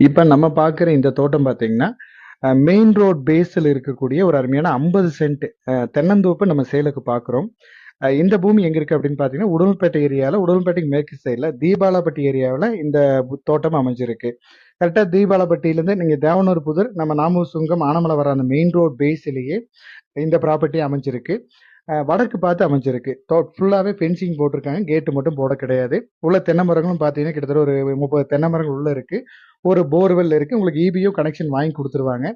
இப்ப நம்ம பார்க்குற இந்த தோட்டம் பார்த்தீங்கன்னா, மெயின் ரோட் பேஸ்ல இருக்கக்கூடிய ஒரு அருமையான 50 சென்ட் தென்னந்தோப்பு நம்ம சேலுக்கு பார்க்குறோம். இந்த பூமி எங்க இருக்கு அப்படின்னு பார்த்தீங்கன்னா, உடுமல்பேட்டை ஏரியால உடுமல்பேட்டைக்கு மேற்கு சைடுல தீபாலப்பட்டி ஏரியாவுல இந்த தோட்டம் அமைஞ்சிருக்கு. கரெக்ட்டா தீபாலப்பட்டியிலேருந்து நீங்க தேவனூர் புதூர், நம்ம நாமூர் சுங்கம், ஆனமலை வர அந்த மெயின் ரோட் பேஸ்லயே இந்த ப்ராப்பர்ட்டி அமைஞ்சிருக்கு. வடக்கு பார்த்து அமைஞ்சிருக்கு. ஃபுல்லாவே ஃபென்சிங் போட்டிருக்காங்க. கேட் மட்டும் போட கிடையாது. உள்ள தென்னை மரங்களும் பார்த்தீங்கன்னா, கிட்டத்தட்ட ஒரு 30 தென்னை மரங்கள் உள்ள இருக்கு. ஒரு போர்வெல் இருக்கு. உங்களுக்கு ஈபியும் கனெக்ஷன் வாங்கி குடுத்துருவாங்க.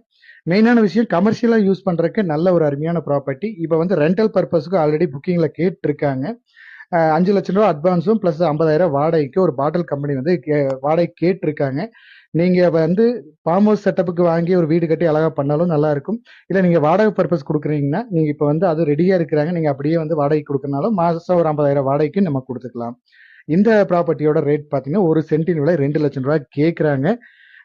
மெயினான விஷயம் கமர்ஷியலா யூஸ் பண்றதுக்கு நல்ல ஒரு அருமையான ப்ராப்பர்ட்டி. இப்ப வந்து ரெண்டல் பர்ப்பஸ்க்கு ஆல்ரெடி புக்கிங்ல கேட்டுருக்காங்க. ரூ. 5,00,000 அட்வான்ஸும் பிளஸ் 50,000 வாடகைக்கு ஒரு பாட்டில் கம்பெனி வந்து வாடகைக்கு கேட்டுருக்காங்க. நீங்க வந்து ஃபார்ம் ஹவுஸ் செட்டப்புக்கு வாங்கி ஒரு வீடு கட்டி அழகா பண்ணாலும் நல்லா இருக்கும். இல்ல நீங்க வாடகை பர்ப்பஸ் குடுக்குறீங்கன்னா, நீங்க இப்ப வந்து அது ரெடியா இருக்கிறாங்க. நீங்க அப்படியே வந்து வாடகைக்கு குடுக்கறனாலும் மாசம் ஒரு 50,000 வாடகைக்கு நம்ம குடுத்துக்கலாம். இந்த ப்ராப்பர்ட்டியோட ரேட் பார்த்தீங்கன்னா, 1 சென்டின் விலை ரூ. 2,00,000 கேட்குறாங்க.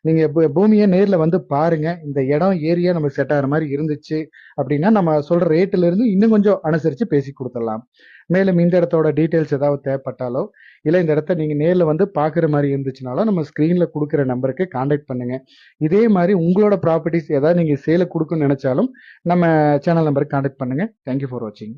நீங்க பூமிய நேர்ல வந்து பாருங்க. இந்த இடம், ஏரியா நமக்கு செட் ஆகுற மாரி இருந்துச்சு அப்படின்னா, நம்ம சொல்ற ரேட்ல இருந்து இன்னும் கொஞ்சம் அனுசரிச்சு பேசி குடுத்துடலாம். மேலும் இந்த இடத்தோட டீட்டெயில்ஸ் ஏதாவது தேவைப்பட்டாலோ, இல்ல இந்த இடத்த நீங்க நேர்ல வந்து பார்க்குற மாரி இருந்துச்சுனாலோ, நம்ம ஸ்க்ரீன்ல குடுக்குற நம்பருக்கு கான்டாக்ட் பண்ணுங்க. இதே மாரி உங்களோட ப்ராப்பர்ட்டீஸ் ஏதாவது நீங்க சேலுக்கு குடுக்கணும்னு நெனைச்சாலும், நம்ம சேனல் நம்பருக்கு கான்டாக்ட் பண்ணுங்க. தேங்க் யூ ஃபார் வாட்சிங்.